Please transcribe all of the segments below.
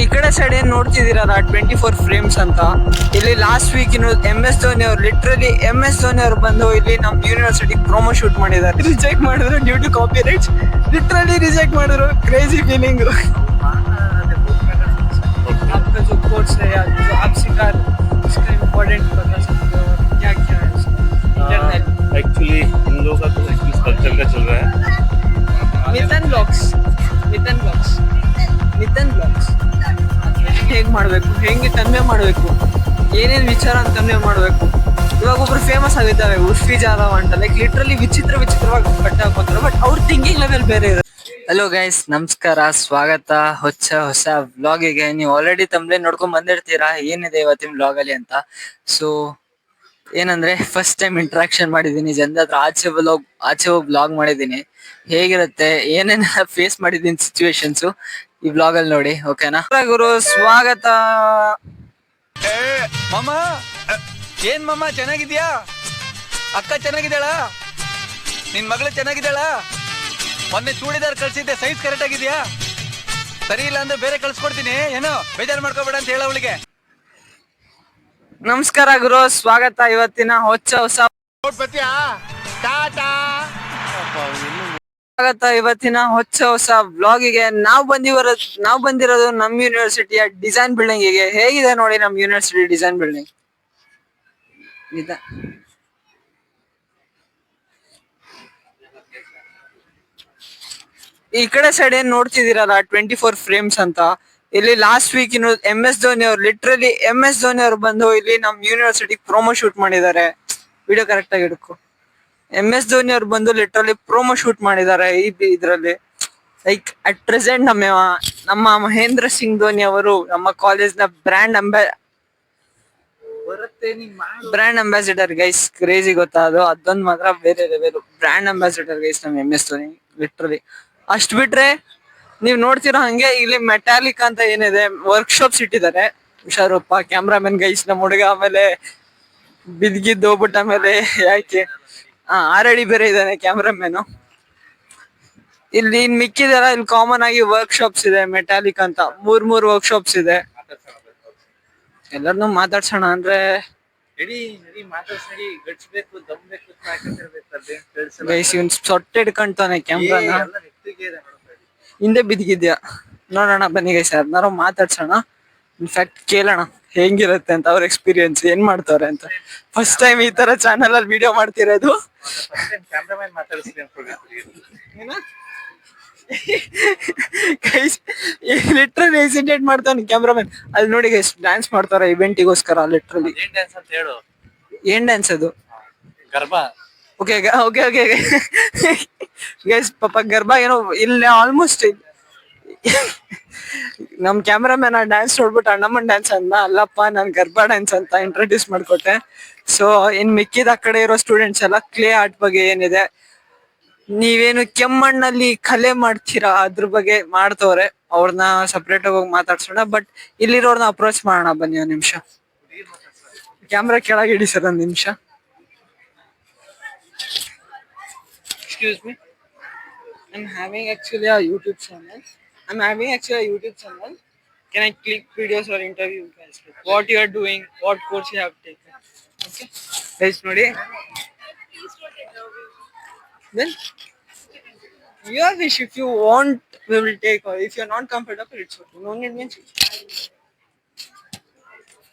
ಈ ಕಡೆ ಸೈಡ್ ಏನ್ ನೋಡ್ತಿದ್ದೀರಲ್ಲ 24 ಫ್ರೇಮ್ಸ್ ಅಂತ, ಇಲ್ಲಿ ಲಾಸ್ಟ್ ವೀಕ್ MS ಧೋನಿ ಅವರು ಲಿಟ್ರಲಿ MS ಧೋನಿ ಅವರು ಬಂದು ಇಲ್ಲಿ ನಮ್ ಯೂನಿವರ್ಸಿಟಿ ಪ್ರೊಮೋ ಶೂಟ್ ಮಾಡಿದ್ದಾರೆ. ರಿಜೆಕ್ಟ್ ಮಾಡಿದ್ರು due to copyrights. Literally reject ಮಾಡಿದ್ರು. Crazy feeling. आपका जो कोर्स है या जो आप सिखा उसका इम्पोर्टेंट पता सकते हो क्या क्या है इंटरनेट. एक्चुअली इन लोगों का तो एक्चुअली स्ट्रक्चर का चल रहा है. ಮಿಥನ್ ಬ್ಲಾಗ್ಸ್ ಹೇಗ್ ಮಾಡ್ಬೇಕು, ಹೆಂಗೆ ಕನ್ವೆ ಮಾಡ್ಬೇಕು, ಏನೇನ್ ವಿಚಾರ ಅಂತ ಕನ್ವೆ ಮಾಡ್ಬೇಕು. ಇವಾಗ ಒಬ್ರು ಫೇಮಸ್ ಆಗಿದ್ದಾರೆ ಉರ್ಫಿ ಜಾಧವ್ ಅಂತ, ಲೈಕ್ ಲಿಟ್ರಲಿ ವಿಚಿತ್ರವಾಗಿ ಬಟ್ಟೆ ಹಾಕೋತಾರೆ, ಬಟ್ ಅವ್ರ ಥಿಂಕಿಂಗ್ ಲೆವೆಲ್ ಬೇರೆ ಇರುತ್ತೆ. ಹಲೋ ಗೈಸ್, ನಮಸ್ಕಾರ, ಸ್ವಾಗತ ಹೊಸ ವ್ಲಾಗಿಗೆ. ನೀವು ಆಲ್ರೆಡಿ ತಮ್ಮಲ್ಲಿ ನೋಡ್ಕೊಂಡ್ ಬಂದಿರ್ತೀರಾ ಏನಿದೆ ಇವತ್ತಿನ ವ್ಲಾಗ್ ಅಲ್ಲಿ ಅಂತ. ಸೊ ಏನಂದ್ರೆ ಫಸ್ಟ್ ಟೈಮ್ ಇಂಟ್ರಾಕ್ಷನ್ ಮಾಡಿದೀನಿ ಜನರ ಹತ್ರ, ಆಚೆ ಹೋಗಿ ವ್ಲಾಗ್ ಮಾಡಿದೀನಿ. ಹೇಗಿರುತ್ತೆ, ಏನೇನೆಲ್ಲ ಫೇಸ್ ಮಾಡಿದೀನಿ ಸಿಚುವೇಶನ್ಸ್ ಈ ವ್ಲಾಗ್ ಅಲ್ಲಿ ನೋಡಿ, ಓಕೆನಾ ಗುರು? ಸ್ವಾಗತ. ಮಾಮ, ಏನ್ ಮಾಮ ಚೆನ್ನಾಗಿದ್ಯಾ? ಅಕ್ಕ ಚೆನ್ನಾಗಿದ್ದಾಳ? ನಿನ್ ಮಗಳು ಚೆನ್ನಾಗಿದ್ದಾಳ? ಮೊನ್ನೆ ಚೂಡಿದಾರ್ ಕಳ್ಸಿದ್ದೆ, ಸೈಜ್ ಕರೆಕ್ಟ್ ಆಗಿದ್ಯಾ? ಸರಿ ಇಲ್ಲ ಅಂದ್ರೆ ಬೇರೆ ಕಳ್ಸ್ಕೊಡ್ತೀನಿ, ಏನೋ ಬೇಜಾರ್ ಮಾಡ್ಕೋಬೇಡ ಅಂತ ಹೇಳ ಅವಳಿಗೆ. ನಮಸ್ಕಾರ ಗುರು, ಸ್ವಾಗತ ಇವತ್ತಿನ ಹೊಸ ವ್ಲಾಗಿಗೆ. ನಾವು ಬಂದಿರೋದು ನಮ್ ಯೂನಿವರ್ಸಿಟಿಯ ಡಿಸೈನ್ ಬಿಲ್ಡಿಂಗ್ ಗೆ. ಹೇಗಿದೆ ನೋಡಿ ನಮ್ ಯೂನಿವರ್ಸಿಟಿ ಡಿಸೈನ್ ಬಿಲ್ಡಿಂಗ್. ಈ ಕಡೆ ಸೈಡ್ ಏನ್ ನೋಡ್ತಿದ್ದೀರಲ್ಲ 24 ಫ್ರೇಮ್ಸ್ ಅಂತ, ಇಲ್ಲಿ ಲಾಸ್ಟ್ ವೀಕ್ MS ಧೋನಿ ಅವರು ಲಿಟ್ರಲಿ MS ಧೋನಿ ಅವರು ಬಂದು ಇಲ್ಲಿ ನಮ್ ಯೂನಿವರ್ಸಿಟಿ ಪ್ರೊಮೋ ಶೂಟ್ ಮಾಡಿದ್ದಾರೆ. ವಿಡಿಯೋ ಕರೆಕ್ಟ್ ಆಗಿ ಹಿಡ್ಕೊ. MS ಧೋನಿ ಅವರು ಬಂದು ಲಿಟ್ರಲಿ ಪ್ರೊಮೋ ಶೂಟ್ ಮಾಡಿದ್ದಾರೆ ಇದ್ರಲ್ಲಿ. ಲೈಕ್ ಅಟ್ ಪ್ರೆಸೆಂಟ್ ನಮ್ಮ ಮಹೇಂದ್ರ ಸಿಂಗ್ ಧೋನಿ ಅವರು ನಮ್ಮ ಕಾಲೇಜ್ ನ ಬ್ರ್ಯಾಂಡ್ ಅಂಬಾಸಿಡರ್ ಗೈಸ್. ಕ್ರೇಜಿ ಗೊತ್ತಾ ಅದು? ಅದೊಂದು ಮಾತ್ರ ಬೇರೆ ಲೆವೆಲ್. ಬ್ರ್ಯಾಂಡ್ ಅಂಬಾಸಿಡರ್ ಗೈಸ್ ನಮ್ಮ MS ಧೋನಿ ಲಿಟ್ರಲಿ. ಅಷ್ಟ್ ಬಿಟ್ರೆ ನೀವ್ ನೋಡ್ತಿರೋ ಹಂಗೆ ಇಲ್ಲಿ ಮೆಟಾಲಿಕ್ ಅಂತ ಏನಿದೆ ವರ್ಕ್ಶಾಪ್ಸ್ ಇಟ್ಟಿದ್ದಾರೆ. ಹುಷಾರಪ್ಪ ಕ್ಯಾಮ್ರಾಮನ್ ಗೈಸ್, ನಮ್ಮ ಹುಡುಗ ಆಮೇಲೆ ಬಿದ್ಗಿದ್ದು ಹೋಗ್ಬಿಟ್ಟ. ಆಮೇಲೆ ಯಾಕೆ ಆರಡಿ ಬೇರೆ ಇದ್ದಾನೆ ಕ್ಯಾಮ್ರಾಮನ್. ಇಲ್ಲಿ ಮಿಕ್ಕಿದೆಲ್ಲ ಇಲ್ಲಿ ಕಾಮನ್ ಆಗಿ ವರ್ಕ್ಶಾಪ್ಸ್ ಇದೆ. ಮೆಟಾಲಿಕ್ ಅಂತ ಮೂರ್ ವರ್ಕ್ಶಾಪ್ಸ್ ಇದೆ. ಎಲ್ಲರನ್ನೂ ಮಾತಾಡ್ಸೋಣ ಅಂದ್ರೆ ಗೈಸ್, ಇವ್ನ್ ಸೊಟ್ಟೆ ಹಿಡ್ಕೊಂತಾನೆ ಕ್ಯಾಮ್ರಾನ. ಹಿಂದೆ ಬಿದ್ದಿದ್ಯಾ ನೋಡೋಣ ಬನ್ನಿ ಗೈಸ್, ಯಾರನ್ನಾರು ಮಾತಾಡ್ಸೋಣ. ಇನ್ಫ್ಯಾಕ್ಟ್ ಕೇಳೋಣ ಹೆಂಗಿರುತ್ತೆ ಅಂತ, ಅವ್ರ ಎಕ್ಸ್ಪೀರಿಯನ್ಸ್ ಏನ್ ಮಾಡ್ತಾರೆ ಅಂತ. ಫಸ್ಟ್ ಟೈಮ್ ಈ ತರ ಚಾನಲ್ ಅಲ್ಲಿ ವಿಡಿಯೋ ಮಾಡ್ತಿರೋದು. ಗೈಸ್ ಲಿಟ್ರಲಿ ಹೆಸಿಟೇಟ್ ಮಾಡ್ತಾನೆ ಕ್ಯಾಮ್ರಾಮನ್. ಅಲ್ಲಿ ನೋಡಿ ಗೈಸ್, ಡ್ಯಾನ್ಸ್ ಮಾಡ್ತಾರೆ ಇವೆಂಟಿಗೋಸ್ಕರ. ಲಿಟ್ರಲಿ ಏನ್ ಡ್ಯಾನ್ಸ್ ಅದು? ಗರ್ಭಾ. ಓಕೆ ಗೈಸ್, ಪಾಪ ಗರ್ಭ ಏನೋ ಇಲ್ಲ ಆಲ್ಮೋಸ್ಟ್. ನಮ್ ಕ್ಯಾಮ್ರಾಮನ್ ಡ್ಯಾನ್ಸ್ ನೋಡ್ಬಿಟ್ಟು ಅಣ್ಣಮ್ಮನ್ ಡ್ಯಾನ್ಸ್ ಅಂದ. ಅಲ್ಲಪ್ಪ ನಾನ್ ಗರ್ಭ ಡ್ಯಾನ್ಸ್ ಅಂತ ಇಂಟ್ರೊಡ್ಯೂಸ್ ಮಾಡ್ಕೊಟ್ಟೆ. ಸೊ ಇನ್ ಮಿಕ್ಕಿದ ಆ ಕಡೆ ಇರೋ ಸ್ಟೂಡೆಂಟ್ಸ್ ಎಲ್ಲ ಕ್ಲೇ ಆರ್ಟ್ ಬಗ್ಗೆ ಏನಿದೆ, ನೀವೇನು ಕೆಮ್ಮಣ್ಣಲ್ಲಿ ಕಲೆ ಮಾಡ್ತೀರಾ ಅದ್ರ ಬಗ್ಗೆ ಮಾಡ್ತವ್ರೆ. ಅವ್ರನ್ನ ಸಪ್ರೇಟ್ ಆಗಿ ಹೋಗಿ ಮಾತಾಡ್ಸೋಣ. ಬಟ್ ಇಲ್ಲಿರೋರ್ನ ಅಪ್ರೋಚ್ ಮಾಡೋಣ ಬನ್ನಿ. ಒಂದ್ ನಿಮಿಷ ಕ್ಯಾಮ್ರಾ ಕೆಳಗೆ ಇಡಿ ಸರ್, ಒಂದ್ ನಿಮಿಷ. Excuse me. I'm having actually a YouTube channel. Can I click videos or interview guys? What you are doing? What course you have taken? Okay. Guys, ನೋಡಿ. Then your wish. If you want, we will take. Or if you are not comfortable, it's okay. No need means.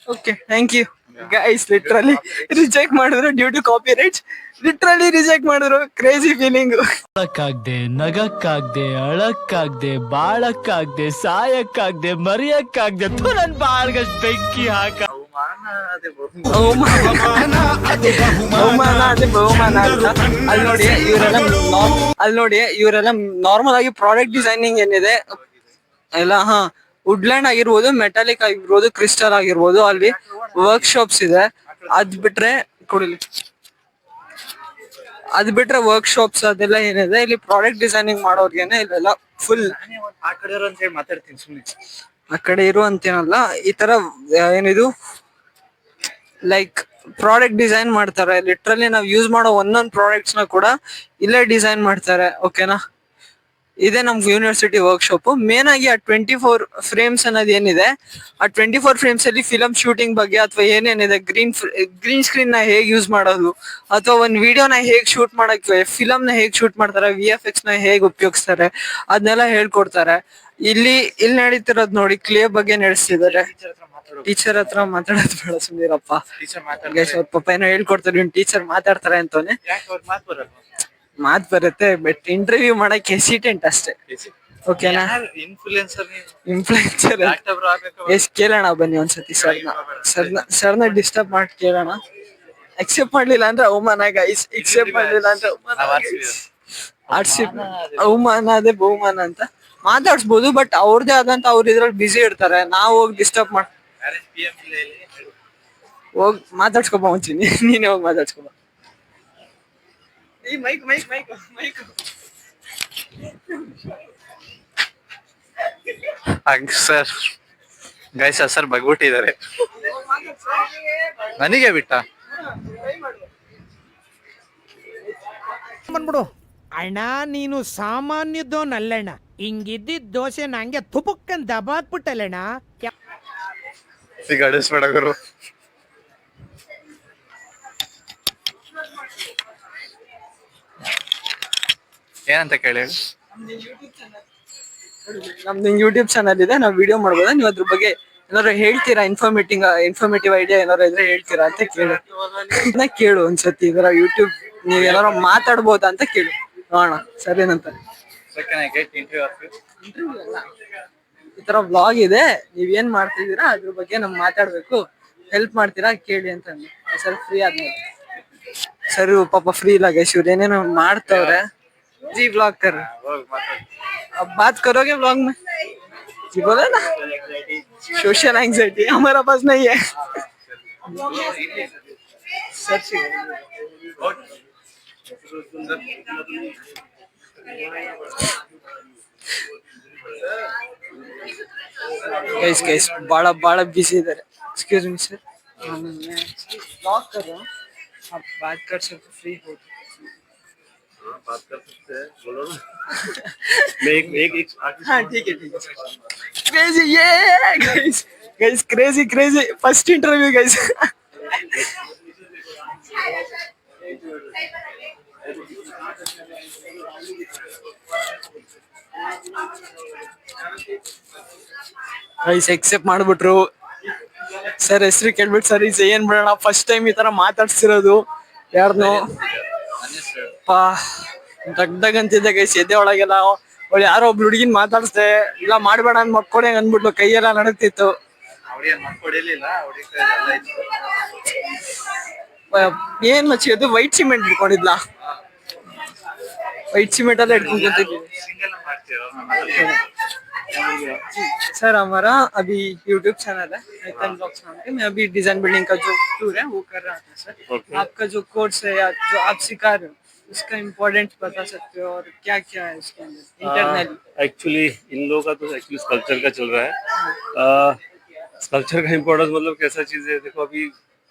Okay. Thank you. Guys literally reject ಮಾಡಿದ್ರು due to copyrights. Literally reject ಮಾಡಿದ್ರು. Crazy feeling. ಅಳಕ್ಕಾಗ್ದೆ, ನಗಕ್ಕಾಗ್ದೆ, ಅಳಕ್ಕಾಗ್ದೆ, ಬಾಳಕ್ಕಾಗ್ದೆ, ಸಾಯಕ್ಕಾಗ್ದೆ, ಮರಿಯಕ್ಕಾಗ್ದೆ, ನನ್ ಬಾಳ್ಗಷ್ಟ್ ಬೆಂಕಿ ಹಾಕ. ಬಹುಮಾನ ಅಂತ. ಅಲ್ಲಿ ನೋಡಿ ಇವರೆಲ್ಲ ನಾರ್ಮಲ್ ಆಗಿ ಪ್ರಾಡಕ್ಟ್ ಡಿಸೈನಿಂಗ್ ಏನಿದೆ ಎಲ್ಲ ವುಡ್ಲ್ಯಾಂಡ್ ಆಗಿರ್ಬೋದು, ಮೆಟಾಲಿಕ್ ಆಗಿರ್ಬೋದು, ಕ್ರಿಸ್ಟಲ್ ಆಗಿರ್ಬೋದು, ಅಲ್ಲಿ ವರ್ಕ್ಶಾಪ್ಸ್ ಇದೆ. ಅದ್ ಬಿಟ್ರೆ ವರ್ಕ್ಶಾಪ್ಸ್ ಅದೆಲ್ಲ ಏನಿದೆ ಇಲ್ಲಿ ಪ್ರಾಡಕ್ಟ್ ಡಿಸೈನಿಂಗ್ ಮಾಡೋರ್ಗೇನೆ ಇಲ್ಲೆಲ್ಲ ಫುಲ್. ಆ ಕಡೆ ಇರೋ ಅಂತ ಹೇಳಿ ಮಾತಾಡ್ತೀನಿ ಸುಮ್ಮನೆ. ಆ ಕಡೆ ಇರು ಅಂತೇನಲ್ಲ, ಈ ತರ ಏನಿದು ಲೈಕ್ ಪ್ರಾಡಕ್ಟ್ ಡಿಸೈನ್ ಮಾಡ್ತಾರೆ. ಲಿಟ್ರಲಿ ನಾವು ಯೂಸ್ ಮಾಡೋ ಒಂದೊಂದು ಪ್ರಾಡಕ್ಟ್ಸ್ ನ ಕೂಡ ಇಲ್ಲೇ ಡಿಸೈನ್ ಮಾಡ್ತಾರೆ. ಓಕೆನಾ? ಇದೇ ನಮ್ಗೆ ಯೂನಿವರ್ಸಿಟಿ ವರ್ಕ್ಶಾಪ್. ಮೇನ್ ಆಗಿ ಆ 24 ಫ್ರೇಮ್ಸ್ ಅನ್ನೋದು ಏನಿದೆ, ಆ 24 ಫ್ರೇಮ್ಸ್ ಅಲ್ಲಿ ಫಿಲಮ್ ಶೂಟಿಂಗ್ ಬಗ್ಗೆ ಅಥವಾ ಏನೇನಿದೆ, ಗ್ರೀನ್ ಸ್ಕ್ರೀನ್ ನ ಹೇಗ್ ಯೂಸ್ ಮಾಡೋದು, ಅಥವಾ ಒಂದ್ ವಿಡಿಯೋನ ಹೇಗ್ ಶೂಟ್ ಮಾಡಕ್ಕೆ, ಫಿಲಮ್ ನ ಹೇಗ್ ಶೂಟ್ ಮಾಡ್ತಾರೆ, VFX ನ ಹೇಗ್ ಉಪಯೋಗಿಸ್ತಾರೆ, ಅದನ್ನೆಲ್ಲ ಹೇಳ್ಕೊಡ್ತಾರೆ. ಇಲ್ಲಿ ನಡೀತಿರೋದು ನೋಡಿ, ಕ್ಲೇ ಬಗ್ಗೆ ನಡೆಸ್ತಿದ್ದಾರೆ. ಟೀಚರ್ ಹತ್ರ ಮಾತಾಡೋದು ಬೇಡ, ಸುಂದೀರಪ್ಪ. ಅವ್ರ ಪಾಪ ಏನೋ ಹೇಳ್ಕೊಡ್ತಾರೆ, ಟೀಚರ್ ಮಾತಾಡ್ತಾರೆ ಅಂತಾನೆ. ಮಾತ್ ಬರುತ್ತೆ, ಬಟ್ ಇಂಟರ್ವ್ಯೂ ಮಾಡಕ್ ಹೆಸಿಟೆಂಟ್ ಅಷ್ಟೇ. ಓಕೆನಾ? ಇನ್ಫ್ಲುಯೆನ್ಸರ್ ಎಷ್ಟ್ ಕೇಳೋಣ ಬನ್ನಿ ಒಂದ್ಸತಿ ಸರ್ನ ಡಿಸ್ಟರ್ಬ್ ಮಾಡಿ ಕೇಳೋಣ. ಅಕ್ಸೆಪ್ಟ್ ಮಾಡ್ಲಿಲ್ಲ ಅಂದ್ರೆ ಅವಮಾನ ಗೈಸ್, ಎಕ್ಸೆಪ್ಟ್ ಮಾಡ್ಲಿಲ್ಲ ಅಂದ್ರೆ ಅವಮಾನ ಅದೇ ಬಹುಮಾನ ಅಂತ ಮಾತಾಡ್ಸ್ಬೋದು. ಬಟ್ ಅವ್ರದೇ ಆದಂತ ಅವ್ರ ಇದ್ರಲ್ಲಿ ಬಿಸಿ ಇರ್ತಾರೆ, ನಾವ್ ಹೋಗಿ ಡಿಸ್ಟರ್ಬ್ ಮಾಡ್ ಹೋಗ್ ಮಾತಾಡ್ಸ್ಕೊಬ ಮುಂಚೆನಿ, ನೀನೇ ಹೋಗಿ ಮಾತಾಡ್ಸ್ಕೊಬ. ಸರ್ ಗೈಸ್ ಸರ್ ಬಗ್ಬಿಟ್ಟಿದ್ದಾರೆ, ನನಗೆ ಬಿಟ್ಟ. ಬಂದ್ಬಿಡು ಅಣ್ಣ, ನೀನು ಸಾಮಾನ್ಯದೋನಲ್ಲಣ್ಣ. ಹಿಂಗಿದ್ದಿದ್ ದೋಸೆ ನಂಗೆ ತುಪುಕ್ಕನ್ ದಬಾಕ್ಬಿಟ್ಟಲ್ಲಣ್ಣ. ಸಿಗಡಿಸ್ಬೇಡ ಗುರು. ಏನಂತ ಕೇಳಿ? ನಮ್ದು ಯೂಟ್ಯೂಬ್ ಚಾನಲ್ ಇದೆ, ನಾವ್ ವಿಡಿಯೋ ಮಾಡ್ಬೋದಾ, ನೀವು ಅದ್ರ ಬಗ್ಗೆ ಏನಾದ್ರು ಹೇಳ್ತೀರಾ? ಇನ್ಫಾರ್ಮೇಟಿವ್ ಐಡಿಯಾ ಏನಾದ್ರು ಇದ್ರೆ ಹೇಳ್ತೀರಾ ಅಂತ ಕೇಳು ಒಂದ್ಸತಿ. ಇದರ ಯೂಟ್ಯೂಬ್ ನೀವ್ ಏನಾರು ಮಾತಾಡ್ಬೋದಾ ಅಂತ ಕೇಳು, ನೋಡೋಣ ಸರಿನಂತ. ಈ ತರ ವ್ಲಾಗ್ ಇದೆ, ನೀವ್ ಏನ್ ಮಾಡ್ತಿದೀರಾ ಅದ್ರ ಬಗ್ಗೆ ನಮ್ ಮಾತಾಡ್ಬೇಕು, ಹೆಲ್ಪ್ ಮಾಡ್ತೀರಾ ಕೇಳಿ ಅಂತ ಸರ್. ಫ್ರೀ ಆದ್ಮೇಲೆ ಸರಿ, ಪಾಪ ಫ್ರೀ ಇಲ್ಲ ಗೈಸ್, ಇವ್ರು ಏನೇನೋ ಮಾಡ್ತವ್ರೆ. जी व्लॉग कर अब बात करोगे व्लॉग में? जी बोला ना, सोशल एंग्जाइटी हमारा पास नहीं है. गाइस बड़ा बिजी इधर. एक्सक्यूज मी सर, मैं व्लॉग कर रहा हूँ, आप बात कर सकते, फ्री हो? बात कर सकते हैं, बोलो ना. मैं एक हाँ ठीक है क्रेजी ये guys crazy first interview guys. Guys accept ಮಾಡ್ಬಿಟ್ರು ಸರ್. ಹೆಸರು ಕೇಳ್ಬಿಟ್ಟು ಸರ್ ಈಸ್ ಏನ್ ಬಿಡೋಣ, ಫಸ್ಟ್ ಟೈಮ್ ಈ ತರ ಮಾತಾಡ್ಸಿರೋದು ಯಾರನ್ನೋ. ದಗ್ದಗಂತಿದ್ದೆ ಗೈಸ್, ಎದೆ ಒಳಗೆಲ್ಲ. ಅವಳು ಯಾರೋ ಒಬ್ಳು ಹುಡುಗಿನ ಮಾತಾಡ್ಸ್ದೆ, ಇಲ್ಲ ಮಾಡ್ಬೇಡ ಅಂತ ಮಕ್ಕೊಡೆ ಅಂದ್ಬಿಟ್ಲು, ಕೈಯೆಲ್ಲ ನಡುತ್ತಿತ್ತು. ಏನ್ ಮಚ್ಚಿ ಅದು ವೈಟ್ ಸಿಮೆಂಟ್ ಇಟ್ಕೊಂಡಿದ್ಲ, ವೈಟ್ ಸಿಮೆಂಟ್ ಎಲ್ಲ इटಕೊಂಡು ಕೂತಿದ್ವಿ. सर हमारा अभी YouTube चैनल है नेतन ब्लॉग्स नाम के, मैं अभी डिजाइन बिल्डिंग का जो टूर है वो कर रहा था सर. आपका जो कोर्स है या जो आप सिखा रहे हो उसका इम्पोर्टेंट बता सकते हो, और क्या क्या है उसके अंदर इंटरनली? एक्चुअली इन लोगों का तो एक्चुअली स्कल्पचर का चल रहा है. स्कल्पचर का इम्पोर्टेंस मतलब कैसा चीज है, देखो अभी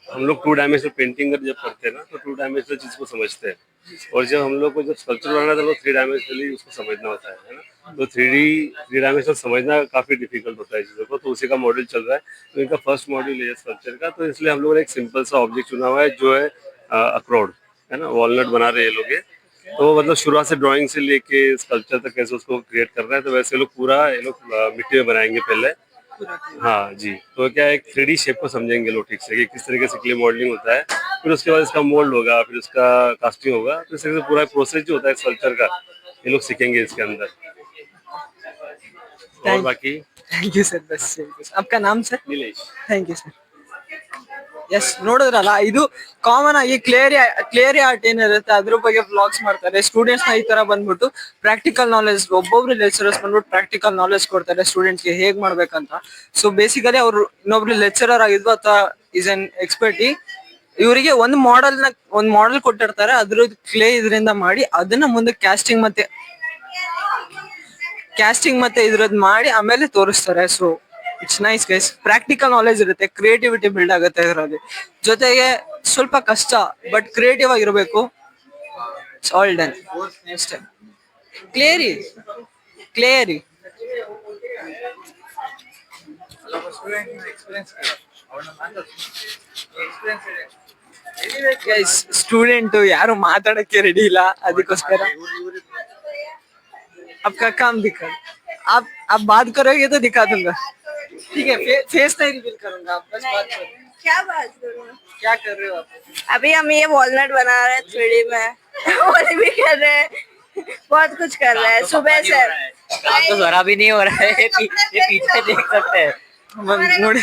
हम लोग 2 डायमेंशनल पेंटिंग जब करते हैं ना, तो 2 डायमेंशनल चीज को समझते हैं, और जब हम लोग को जब स्कल्पचर बनाना था तो 3 डायमेंशनली उसको समझना होता है ना. तो 3 डायमेंशनल समझना काफी डिफिकल्ट होता है चीजों को, तो उसी का मॉडल चल रहा है. तो इनका फर्स्ट मॉड्यूल है स्कल्पचर का, तो इसलिए हम लोगों ने एक सिंपल सा ऑब्जेक्ट चुना हुआ है जो है अखरोट, है ना, वॉलनट बना रहे हैं लोग. तो मतलब शुरुआत से ड्राइंग से लेके स्कल्पचर तक कैसे उसको क्रिएट कर रहे हैं, तो वैसे लोग पूरा ये लोग मिट्टी में बनाएंगे पहले. हाँ जी, तो क्या एक 3D शेप को समझेंगे लोग ठीक से कि किस तरीके से क्ले मॉडलिंग होता है, फिर उसके बाद इसका मोल्ड होगा, फिर उसका कास्टिंग होगा. तो इस तरह से पूरा प्रोसेस जो होता है स्कल्पचर का ये लोग सीखेंगे इसके अंदर. और बाकी थैंक यू सर. बस आपका नाम sir? Nilesh. Thank you sir. Yes, ನೋಡಿದ್ರಲ್ಲ, ಇದು ಕಾಮನ್ ಆಗಿ ಕ್ಲಿಯರ್ ಆರ್ಟ್ ಏನಿರುತ್ತೆ ಅದ್ರ ಬಗ್ಗೆ ವ್ಲಾಗ್ಸ್ ಮಾಡ್ತಾರೆ. ಸ್ಟೂಡೆಂಟ್ಸ್ ನ ಈ ತರ ಬಂದ್ಬಿಟ್ಟು ಪ್ರಾಕ್ಟಿಕಲ್ ನಾಲೆಜ್, ಒಬ್ಬೊಬ್ರು ಲೆಕ್ಚರರ್ಸ್ ಬಂದ್ಬಿಟ್ಟು ಪ್ರಾಕ್ಟಿಕಲ್ ನಾಲೆಜ್ ಕೊಡ್ತಾರೆ ಸ್ಟೂಡೆಂಟ್ಸ್ ಗೆ ಹೇಗ್ ಮಾಡ್ಬೇಕಂತ. ಸೊ ಬೇಸಿಕಲಿ ಅವ್ರು ಇನ್ನೊಬ್ರು ಲೆಕ್ಚರರ್ ಆಗಿದ್ವು ಅಥವಾ ಇಸ್ ಎನ್ ಎಕ್ಸ್ಪರ್ಟಿ, ಇವರಿಗೆ ಒಂದು ಮಾಡೆಲ್ ಕೊಟ್ಟಿರ್ತಾರೆ, ಅದ್ರದ್ದು ಕ್ಲೇ ಇದರಿಂದ ಮಾಡಿ ಅದನ್ನ ಮುಂದೆ ಕ್ಯಾಸ್ಟಿಂಗ್ ಮತ್ತೆ ಇದ್ರದ್ದು ಮಾಡಿ ಆಮೇಲೆ ತೋರಿಸ್ತಾರೆ. So it's nice guys, practical knowledge ಇರುತ್ತೆ, ಕ್ರಿಯೇಟಿವಿಟಿ ಬಿಲ್ಡ್ ಆಗುತ್ತೆ ಇದರಲ್ಲಿ. ಜೊತೆಗೆ ಸ್ವಲ್ಪ ಕಷ್ಟ, ಬಟ್ ಕ್ರಿಯೇಟಿವ್ ಆಗಿರ್ಬೇಕು. ಇಟ್ಸ್ ಆಲ್ ಡನ್ ಅಷ್ಟೇ. ಕ್ಲಿಯರ್ ಕ್ಲಿಯರಿ ಸ್ಟೂಡೆಂಟ್ ಯಾರು ಮಾತಾಡಕ್ಕೆ ರೆಡಿ ಇಲ್ಲ, ಅದಕ್ಕೋಸ್ಕರ आपका काम दिखा, आप बात करोगे तो दिखा दूंगा, ठीक है। फेस नहीं रिवील करूंगा, आप बस बात करो। क्या बात करूं? क्या कर रहे हो आप? अभी हम ये वॉलनट बना रहे हैं 3D में और भी कर रहे हैं, बहुत कुछ कर रहे हैं सुबह से। आप तो जरा भी नहीं हो रहा है, ये पीछे देख सकते हैं। ನೋಡಿ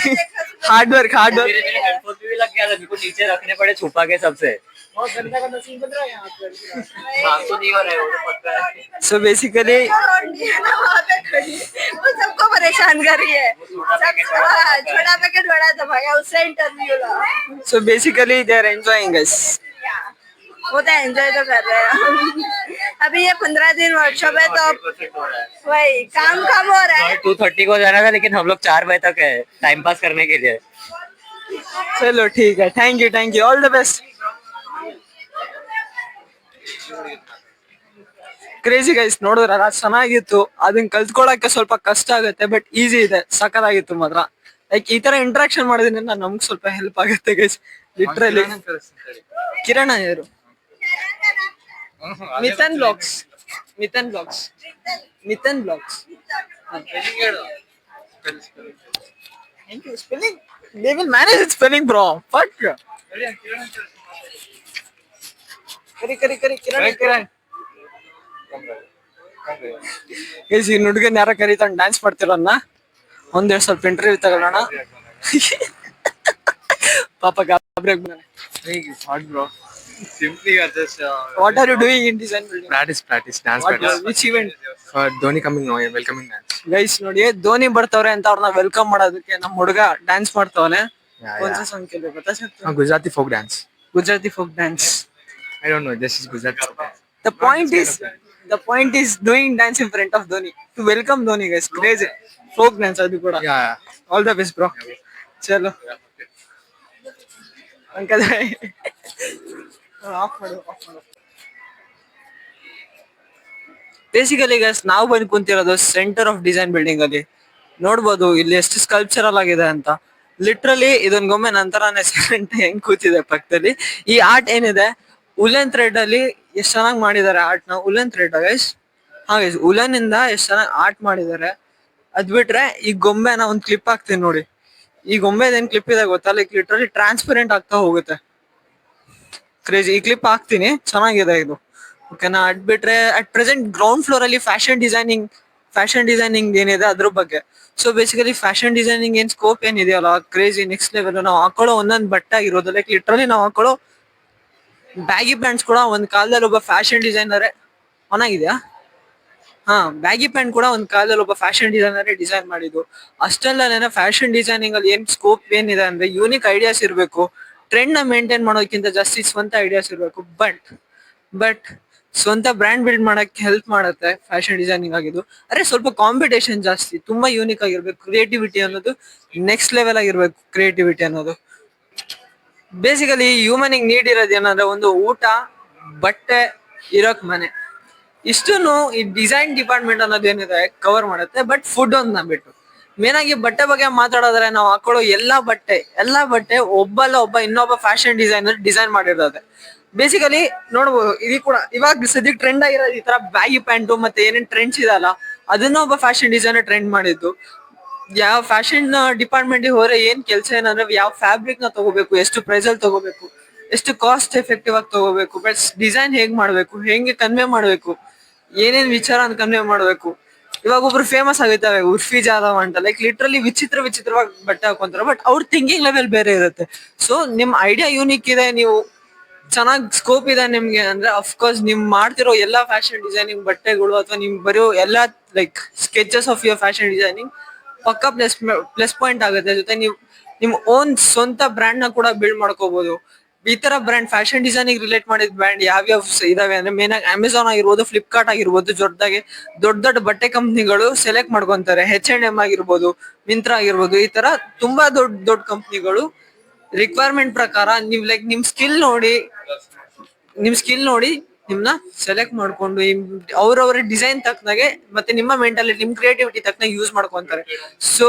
हार्ड वर्क हेडफोन भी लग गया था, बिल्कुल नीचे रखने पड़े छुपा के सबसे। काम तो नहीं हो रहा है, वो तो पक्का है। सो बेसिकली वहाँ पे खड़ी वो सबको परेशान कर रही है, छोटा पैकेट बड़ा दबाया, उससे इंटरव्यू ला। So basically they are enjoying us. वो तो एंजॉय तो कर रहे हैं। अभी ये 15 दिन वर्कशॉप है तो वही काम कम हो रहा है। 2:30 को जाना था, लेकिन हम लोग 4 बजे तक है टाइम पास करने के लिए। चलो ठीक है, thank you, all the best. Crazy guys, ನೋಡಿದ್ರಲ್ಲ ಚೆನ್ನಾಗಿತ್ತು. ಅದನ್ನ ಕಲ್ತ್ಕೊಳಕ್ಕೆ ಸ್ವಲ್ಪ ಕಷ್ಟ ಆಗುತ್ತೆ, ಬಟ್ ಈಸಿ ಇದೆ, ಸಕ್ಕತ್ತಾಗಿತ್ತು ಮಾತ್ರ. ಲೈಕ್ ಈ ತರ ಇಂಟ್ರಾಕ್ಷನ್ ಮಾಡೋದ್ರಿಂದ ನಮ್ಗೆ ಸ್ವಲ್ಪ ಹೆಲ್ಪ್ ಆಗುತ್ತೆ ಗೈಸ್, ಲಿಟ್ರಲಿ. ಕಿರಣ ಯಾರು? Mithun blogs. Spelling. They will manage it spelling, bro. Fuck. ಕರಿ ಕಿರಣ್. ಗೈಸ್, ಈ ಹುಡುಗನ್ ಯಾರ ಕರೀತಾನ ಡ್ಯಾನ್ಸ್ ಮಾಡ್ತಿರೋನ್ನ, ಒಂದೆರಡು ಸ್ವಲ್ಪ ಇಂಟರ್ವ್ಯೂ ತಗೊಳ್ಳೋಣ. ಪಾಪ ಗಾಬ್ರೆ. Hard bro. Simply just What are you doing in design building? practice, dance practice. Which event? For Dhoni coming now, welcoming dance. Guys ನೋಡಿ, ಧೋನಿ ಬರ್ತಾವ್ರೆ ಅಂತ ಅವ್ರನ್ನ ವೆಲ್ಕಮ್ ಮಾಡೋದಕ್ಕೆ ನಮ್ಮ ಹುಡುಗ ಡ್ಯಾನ್ಸ್ ಮಾಡ್ತಾವನೆ. ಒಂದ್ಸ ಸಾಂಗ್ ಕೇಳಿ ಗೊತ್ತಾ? Gujarati folk dance. Gujarati folk dance. I don't know, this is Gujarati folk dance. The point is doing dance in front of Dhoni to welcome Dhoni, guys. Crazy folk dance adu kuda. Yeah. All the best, bro. Chalo. Uncle. Off madu. Basically guys, ನಾವು ಬಂದು ಕುಂತಿರೋದು centre of design building ಅಲ್ಲಿ. ನೋಡ್ಬೋದು ಇಲ್ಲಿ ಎಷ್ಟು ಸ್ಕಲ್ಪ್ಚರಲ್ ಆಗಿದೆ ಅಂತ. Literally ಇದೊಂದು ಗೊಂಬೆ ನಂತರನೇ ಸೆಂಟ್ ಹೆಂಗ್ ಕೂತಿದೆ ಪಕ್ಕದಲ್ಲಿ. ಈ ಆರ್ಟ್ ಏನಿದೆ, ಉಲೆನ್ ಥ್ರೆಡ್ ಅಲ್ಲಿ ಎಷ್ಟು ಚೆನ್ನಾಗಿ ಮಾಡಿದ್ದಾರೆ ಆರ್ಟ್ ನ. ಉಲೆನ್ ಥ್ರೆಡ್ ಗೈಸ್, ಹಾ ಗೈಸ್, ಉಲೆನ್ ಇಂದ ಎಷ್ಟು ಚೆನ್ನಾಗಿ ಆರ್ಟ್ ಮಾಡಿದ್ದಾರೆ. ಅದ್ ಬಿಟ್ರೆ ಈ ಗೊಂಬೆನ ಒಂದ್ ಕ್ಲಿಪ್ ಹಾಕ್ತೀನಿ ನೋಡಿ. ಈ ಗೊಂಬೆದೇನ್ ಕ್ಲಿಪ್ ಇದೆ ಗೊತ್ತಾ? ಲೈಕ್ ಲಿಟ್ರಲಿ ಟ್ರಾನ್ಸ್ಪರೆಂಟ್ ಆಗ್ತಾ ಹೋಗುತ್ತೆ. ಕ್ರೇಜಿ. ಈ ಕ್ಲಿಪ್ ಹಾಕ್ತೀನಿ, ಚೆನ್ನಾಗಿದೆ ಇದು. ಓಕೆನಾ? ಅದ್ ಬಿಟ್ರೆ ಅಟ್ ಪ್ರೆಸೆಂಟ್ ಗ್ರೌಂಡ್ ಫ್ಲೋರ್ ಅಲ್ಲಿ ಫ್ಯಾಷನ್ ಡಿಸೈನಿಂಗ್ ಏನಿದೆ ಅದ್ರ ಬಗ್ಗೆ. ಸೊ ಬೇಸಿಕಲಿ ಫ್ಯಾಷನ್ ಡಿಸೈನಿಂಗ್ ಏನ್ ಸ್ಕೋಪ್ ಏನಿದೆಯಲ್ಲ, ಕ್ರೇಜಿ ನೆಕ್ಸ್ಟ್ ಲೆವೆಲ್. ನಾವು ಹಾಕೊಳ್ಳೋ ಒಂದೊಂದು ಬಟ್ಟೆ ಆಗಿರೋದು, ಲೈಕ್ ಲಿಟ್ರಲಿ ನಾವು ಹಾಕೊಳ್ಳೋ ಬ್ಯಾಗಿ ಪ್ಯಾಂಟ್ಸ್ ಕೂಡ ಒಂದ್ ಕಾಲದಲ್ಲಿ ಒಬ್ಬ ಫ್ಯಾಷನ್ ಡಿಸೈನರೇ ಚೆನ್ನಾಗಿದ್ಯಾ? ಬ್ಯಾಗಿ ಪ್ಯಾಂಟ್ ಕೂಡ ಒಂದ್ ಕಾಲದಲ್ಲಿ ಒಬ್ಬ ಫ್ಯಾಷನ್ ಡಿಸೈನರೇ ಡಿಸೈನ್ ಮಾಡಿದ್ದು. ಅಷ್ಟೆಲ್ಲ ಫ್ಯಾಷನ್ ಡಿಸೈನಿಂಗ್ ಅಲ್ಲಿ ಏನ್ ಸ್ಕೋಪ್ ಏನಿದೆ ಅಂದ್ರೆ, ಯೂನಿಕ್ ಐಡಿಯಾಸ್ ಇರಬೇಕು. ಟ್ರೆಂಡ್ ನ ಮೇಂಟೈನ್ ಮಾಡೋದಕ್ಕಿಂತ ಜಾಸ್ತಿ ಸ್ವಂತ ಐಡಿಯಾಸ್ ಇರಬೇಕು. ಬಟ್ ಸ್ವಂತ ಬ್ರ್ಯಾಂಡ್ ಬಿಲ್ಡ್ ಮಾಡಕ್ಕೆ ಹೆಲ್ಪ್ ಮಾಡುತ್ತೆ ಫ್ಯಾಷನ್ ಡಿಸೈನಿಂಗ್ ಆಗಿದ್ದು. ಅರೆ ಸ್ವಲ್ಪ ಕಾಂಪಿಟೇಷನ್ ಜಾಸ್ತಿ, ತುಂಬಾ ಯೂನಿಕ್ ಆಗಿರ್ಬೇಕು. ಕ್ರಿಯೇಟಿವಿಟಿ ಅನ್ನೋದು ನೆಕ್ಸ್ಟ್ ಲೆವೆಲ್ ಆಗಿರ್ಬೇಕು. ಕ್ರಿಯೇಟಿವಿಟಿ ಅನ್ನೋದು ಬೇಸಿಕಲಿ ಹ್ಯೂಮನಿಗೆ ನೀಡ್ ಇರೋದು ಏನಂದ್ರೆ, ಒಂದು ಊಟ, ಬಟ್ಟೆ, ಇರೋಕ್ ಮನೆ. ಇಷ್ಟನ್ನು ಈ ಡಿಸೈನ್ ಡಿಪಾರ್ಟ್ಮೆಂಟ್ ಅನ್ನೋದು ಏನಿದೆ ಕವರ್ ಮಾಡುತ್ತೆ. ಬಟ್ ಫುಡ್ ಒಂದ್ ಬಿಟ್ಟು ಮೇನ್ ಆಗಿ ಬಟ್ಟೆ ಬಗ್ಗೆ ಮಾತಾಡೋದ್ರೆ, ನಾವು ಹಾಕೊಳ್ಳೋ ಎಲ್ಲಾ ಬಟ್ಟೆ ಒಬ್ಬ ಇನ್ನೊಬ್ಬ ಫ್ಯಾಷನ್ ಡಿಸೈನರ್ ಡಿಸೈನ್ ಮಾಡಿರೋದೆ. ಬೇಸಿಕಲಿ ನೋಡ್ಬೋದು, ಇದು ಕೂಡ ಇವಾಗ ಸದ್ಯಕ್ಕೆ ಟ್ರೆಂಡ್ ಆಗಿರೋದು ಈ ತರ ಬ್ಯಾಗಿ ಪ್ಯಾಂಟು ಮತ್ತೆ ಏನೇನ್ ಟ್ರೆಂಡ್ಸ್ ಇದಲ್ಲ, ಅದನ್ನ ಒಬ್ಬ ಫ್ಯಾಷನ್ ಡಿಸೈನರ್ ಟ್ರೆಂಡ್ ಮಾಡಿದ್ದು. ಯಾವ ಫ್ಯಾಷನ್ ಡಿಪಾರ್ಟ್ಮೆಂಟ್ ಹೋದ್ರೆ ಏನ್ ಕೆಲಸ ಏನಂದ್ರೆ, ಯಾವ ಫ್ಯಾಬ್ರಿಕ್ ನ ತಗೋಬೇಕು, ಎಷ್ಟು ಪ್ರೈಸ್ ಅಲ್ಲಿ ತಗೋಬೇಕು, ಎಷ್ಟು ಕಾಸ್ಟ್ ಎಫೆಕ್ಟಿವ್ ಆಗಿ ತಗೋಬೇಕು, ಬಟ್ ಡಿಸೈನ್ ಹೇಗ್ ಮಾಡ್ಬೇಕು, ಹೆಂಗೆ ಕನ್ವೆ ಮಾಡ್ಬೇಕು, ಏನೇನ್ ವಿಚಾರ ಕನ್ವೆ ಮಾಡ್ಬೇಕು. ಇವಾಗ ಒಬ್ರು ಫೇಮಸ್ ಆಗಿದ್ದಾವೆ, ಉರ್ಫಿ ಜಾಧವ್ ಅಂತ. ಲೈಕ್ ಲಿಟ್ರಲಿ ವಿಚಿತ್ರವಾಗಿ ಬಟ್ಟೆ ಹಾಕೊಂತಾರೆ, ಬಟ್ ಅವ್ರ ಥಿಂಕಿಂಗ್ ಲೆವೆಲ್ ಬೇರೆ ಇರುತ್ತೆ. ಸೊ ನಿಮ್ ಐಡಿಯಾ ಯೂನಿಕ್ ಇದೆ, ನೀವು ಚೆನ್ನಾಗಿ ಸ್ಕೋಪ್ ಇದೆ ನಿಮ್ಗೆ ಅಂದ್ರೆ, ಅಫ್ಕೋರ್ಸ್ ನಿಮ್ ಮಾಡ್ತಿರೋ ಎಲ್ಲಾ ಫ್ಯಾಷನ್ ಡಿಸೈನಿಂಗ್ ಬಟ್ಟೆಗಳು ಅಥವಾ ನಿಮ್ ಬರೋ ಎಲ್ಲಾ like sketches of your fashion designing ಪಕ್ಕ ಪ್ಲಸ್ ಪಾಯಿಂಟ್ ಆಗುತ್ತೆ. ಜೊತೆ ನೀವು ನಿಮ್ ಓನ್ ಸ್ವಂತ ಬ್ರ್ಯಾಂಡ್ ನ ಕೂಡ ಬಿಲ್ಡ್ ಮಾಡ್ಕೋಬಹುದು. ಈ ತರ ಬ್ರ್ಯಾಂಡ್, ಫ್ಯಾಷನ್ ಡಿಸೈನಿಂಗ್ ರಿಲೇಟ್ ಮಾಡಿದ ಬ್ರ್ಯಾಂಡ್ ಯಾವ್ಯಾವ ಇದಾವೆ ಅಂದ್ರೆ, ಮೇನ್ ಆಗಿ ಅಮೆಝಾನ್ ಆಗಿರ್ಬೋದು, ಫ್ಲಿಪ್ಕಾರ್ಟ್ ಆಗಿರ್ಬೋದು, ದೊಡ್ಡ ಬಟ್ಟೆ ಕಂಪ್ನಿಗಳು ಸೆಲೆಕ್ಟ್ ಮಾಡ್ಕೊಂತಾರೆ. H&M ಆಗಿರ್ಬೋದು, ಮಿಂತ್ರಾ ಆಗಿರ್ಬೋದು, ಈ ತರ ತುಂಬಾ ದೊಡ್ಡ ಕಂಪ್ನಿಗಳು ರಿಕ್ವೈರ್ಮೆಂಟ್ ಪ್ರಕಾರ ನಿಮ್ ಸ್ಕಿಲ್ ನೋಡಿ ನಿಮ್ನ ಸೆಲೆಕ್ಟ್ ಮಾಡ್ಕೊಂಡು ಅವ್ರವ್ರ ಡಿಸೈನ್ ತಕ್ಕನಾಗೆ ಮತ್ತೆ ನಿಮ್ಮ ಮೆಂಟಾಲಿಟಿ ನಿಮ್ ಕ್ರಿಯೇಟಿವಿಟಿ ತಕ್ಕನಾಗ ಯೂಸ್ ಮಾಡ್ಕೊಂತಾರೆ. ಸೊ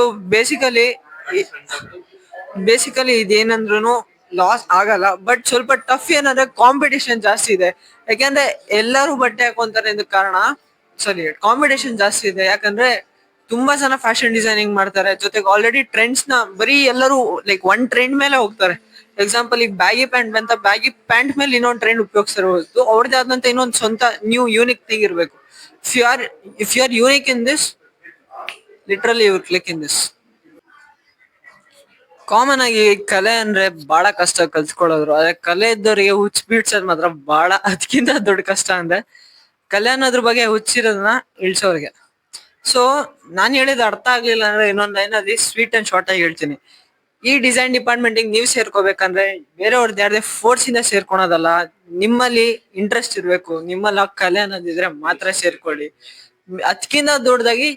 ಬೇಸಿಕಲಿ ಇದೇನಂದ್ರೂ ಲಾಸ್ ಆಗಲ್ಲ. ಬಟ್ ಸ್ವಲ್ಪ ಟಫ್ ಏನಂದ್ರೆ ಕಾಂಪಿಟೇಷನ್ ಜಾಸ್ತಿ ಇದೆ. ಯಾಕಂದ್ರೆ ಎಲ್ಲರೂ ಬಟ್ಟೆ ಹಾಕೊಂತಾರೆ ಅಂತ ಕಾರಣ ಕಾಂಪಿಟೇಷನ್ ಜಾಸ್ತಿ ಇದೆ. ಯಾಕಂದ್ರೆ ತುಂಬಾ ಜನ ಫ್ಯಾಷನ್ ಡಿಸೈನಿಂಗ್ ಮಾಡ್ತಾರೆ, ಜೊತೆಗೆ ಆಲ್ರೆಡಿ ಟ್ರೆಂಡ್ಸ್ ನ ಬರೀ ಎಲ್ಲರೂ ಲೈಕ್ ಒನ್ ಟ್ರೆಂಡ್ ಮೇಲೆ ಹೋಗ್ತಾರೆ. ಎಕ್ಸಾಂಪಲ್ ಈಗ ಬ್ಯಾಗಿ ಪ್ಯಾಂಟ್ ಬಂತ, ಬ್ಯಾಗಿ ಪ್ಯಾಂಟ್ ಮೇಲೆ ಇನ್ನೊಂದು ಟ್ರೆಂಡ್ ಉಪಯೋಗಿಸ್ತಾರೆ ಹೊರತು ಅವ್ರದ್ದೇ ಆದಂತ ಇನ್ನೊಂದು ಸ್ವಂತ ನ್ಯೂ ಯೂನಿಕ್ ಥಿಂಗ್ ಇರಬೇಕು. If you are unique in this, literally you click in this. Common ಆಗಿ ಕಲೆ ಅಂದ್ರೆ ಬಹಳ ಕಷ್ಟ ಕಲ್ತ್ಕೊಳ್ಳೋದ್ರು. ಆದ್ರೆ ಕಲೆ ಇದ್ದವರಿಗೆ ಹುಚ್ಚ ಬೀಡ್ಸೋದ್ ಮಾತ್ರ ಬಹಳ ಅದಕ್ಕಿಂತ ದೊಡ್ಡ ಕಷ್ಟ. ಅಂದ್ರೆ ಕಲೆ ಅನ್ನೋದ್ರ ಬಗ್ಗೆ ಹುಚ್ಚಿರೋದನ್ನ ಇಳ್ಸೋರ್ಗೆ. ಸೊ ನಾನ್ ಹೇಳಿದ ಅರ್ಥ ಆಗ್ಲಿಲ್ಲ ಅಂದ್ರೆ ಇನ್ನೊಂದ್ ಲೈನ್ ಅಲ್ಲಿ ಸ್ವೀಟ್ ಅಂಡ್ ಶಾರ್ಟ್ ಆಗಿ ಹೇಳ್ತೀನಿ. ಈ ಡಿಸೈನ್ ಡಿಪಾರ್ಟ್ಮೆಂಟ್ ನೀವು ಸೇರ್ಕೋಬೇಕಂದ್ರೆ ಬೇರೆಯವ್ರದ್ದು ಯಾರದೇ ಫೋರ್ಸ್ ಇಂದ ಸೇರ್ಕೊಳೋದಲ್ಲ. ನಿಮ್ಮಲ್ಲಿ ಇಂಟ್ರೆಸ್ಟ್ ಇರ್ಬೇಕು, ನಿಮ್ಮಲ್ಲಿ ಆ ಕಲೆ ಅನ್ನೋದಿದ್ರೆ ಮಾತ್ರ ಸೇರ್ಕೊಳ್ಳಿ. ಅದಕ್ಕಿಂತ ದೊಡ್ಡದಾಗಿ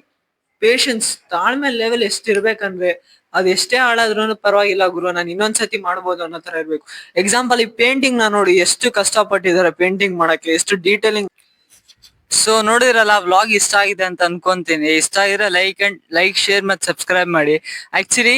ಪೇಶನ್ಸ್, ತಾಳ್ಮೆ ಲೆವೆಲ್ ಎಷ್ಟಿರ್ಬೇಕಂದ್ರೆ ಅದ್ ಎಷ್ಟೇ ಹಾಳಾದ್ರೂ ಪರವಾಗಿಲ್ಲ ಗುರು, ನಾನು ಇನ್ನೊಂದ್ಸತಿ ಮಾಡ್ಬೋದು ಅನ್ನೋ ತರ ಇರ್ಬೇಕು. ಎಕ್ಸಾಂಪಲ್ ಈ ಪೇಂಟಿಂಗ್ ನ ನೋಡಿ, ಎಷ್ಟು ಕಷ್ಟಪಟ್ಟಿದ್ದಾರೆ ಪೇಂಟಿಂಗ್ ಮಾಡಕ್ಕೆ, ಎಷ್ಟು ಡೀಟೇಲಿಂಗ್. ಸೊ ನೋಡಿದ್ರಲ್ಲ, ವ್ಲಾಗ್ ಇಷ್ಟ ಆಗಿದೆ ಅಂತ ಅನ್ಕೊಂತೀನಿ. ಇಷ್ಟ ಆಗಿದ್ರೆ ಲೈಕ್ ಶೇರ್ ಮತ್ತೆ ಸಬ್ಸ್ಕ್ರೈಬ್ ಮಾಡಿ. ಆಕ್ಚುಲಿ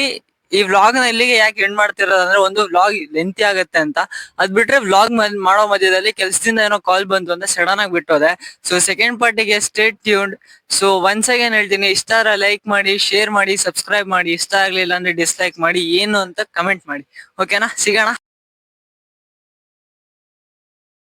ಈ ವ್ಲಾಗ್ ನ ಇಲ್ಲಿಗೆ ಯಾಕೆ ಎಂಡ್ ಮಾಡ್ತಿರೋದಂದ್ರೆ, ಒಂದು ವ್ಲಾಗ್ ಲೆಂತಿ ಆಗತ್ತೆ ಅಂತ. ಅದ್ ಬಿಟ್ರೆ ವ್ಲಾಗ್ ಮಾಡೋ ಮಧ್ಯದಲ್ಲಿ ಕೆಲ್ಸದಿಂದ ಏನೋ ಕಾಲ್ ಬಂತು ಅಂತ ಸಡನ್ ಆಗಿ ಬಿಟ್ಟೋದೆ. ಸೊ ಸೆಕೆಂಡ್ ಪಾರ್ಟಿಗೆ stay tuned. So once again ಹೇಳ್ತೀನಿ, ಇಷ್ಟ ಆದ್ರೆ ಲೈಕ್ ಮಾಡಿ, ಶೇರ್ ಮಾಡಿ, ಸಬ್ಸ್ಕ್ರೈಬ್ ಮಾಡಿ. ಇಷ್ಟ ಆಗ್ಲಿಲ್ಲ ಅಂದ್ರೆ ಡಿಸ್ಲೈಕ್ ಮಾಡಿ, ಏನು ಅಂತ ಕಮೆಂಟ್ ಮಾಡಿ. ಓಕೆನಾ, ಸಿಗೋಣ.